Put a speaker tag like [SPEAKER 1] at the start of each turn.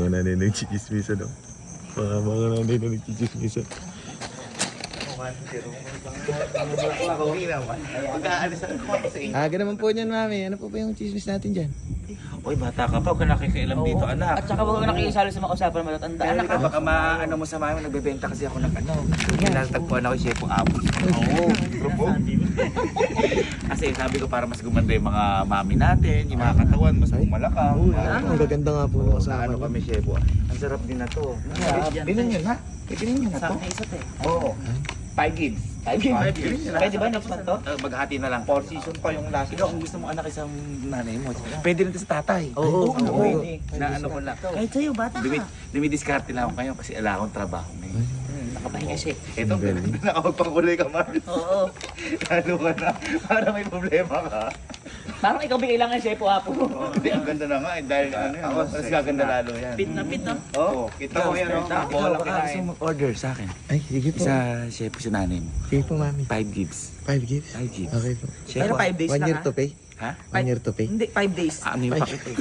[SPEAKER 1] Mga nanay nagchichismisan, no? Mga nanay na nagchichismisan. Aga naman po niyan, mami. Ano po ba yung chismis natin dyan?
[SPEAKER 2] Uy, bata ka pa, huwag ka nakikialam dito, anak.
[SPEAKER 3] At saka huwag nakikisalo sa mga usapan mo. Tandaan na ka.
[SPEAKER 2] Baka maano mo sa mami, nagbebenta kasi ako ng ano. Kinatagpuan ako yung Chef Apple. Oo, grupo. Kasi sabi ko para mas gumanda yung mga mami natin, yung mga katawan, mas bumalakang.
[SPEAKER 1] Ang gaganda nga po.
[SPEAKER 2] Oo, sa ano kami, Chef. Ang sarap din na to. Binan yun, ha? Binan yun na to?
[SPEAKER 3] Sa isot eh.
[SPEAKER 2] Oo. 5 gigs. 5 gigs.
[SPEAKER 3] Pwede ba next month to?
[SPEAKER 2] Maghati na lang. 4 season pa yung last. Ikaw, kung gusto mo anak isang nanay mo, pwede rin sa tatay.
[SPEAKER 3] Oo,
[SPEAKER 2] pwede. Na ano ko lang.
[SPEAKER 3] Kahit sa'yo, bata ka.
[SPEAKER 2] Dumidiskarte lang ako ngayon kasi ala akong trabaho ngayon.
[SPEAKER 3] Nakapahinga siya.
[SPEAKER 2] Ito, nakapagpakulay ka man.
[SPEAKER 3] Oo.
[SPEAKER 2] Lalo ka na. Para may problema ka.
[SPEAKER 3] Parang ikaw bigay lang ang chef o apo.
[SPEAKER 2] Hindi, ang ganda na nga eh. Dahil ano yan. Mas gaganda lalo yan.
[SPEAKER 3] Pit na pit, no?
[SPEAKER 2] Oo. Kita mo yan.
[SPEAKER 3] Ikaw,
[SPEAKER 2] Baka gusto mo order sa akin.
[SPEAKER 1] Ay, sige po.
[SPEAKER 2] Sa chef si nanay mo.
[SPEAKER 1] Sige po, mami.
[SPEAKER 2] 5 gigs.
[SPEAKER 1] 5 gifts?
[SPEAKER 2] 5 gigs.
[SPEAKER 1] Okay po.
[SPEAKER 3] Pero 5 days
[SPEAKER 1] 1
[SPEAKER 3] lang
[SPEAKER 1] year
[SPEAKER 3] ha?
[SPEAKER 1] to pay?
[SPEAKER 2] Ha?
[SPEAKER 1] 1 year to pay?
[SPEAKER 3] Hindi, 5 days.
[SPEAKER 2] Ano yung pakit eh?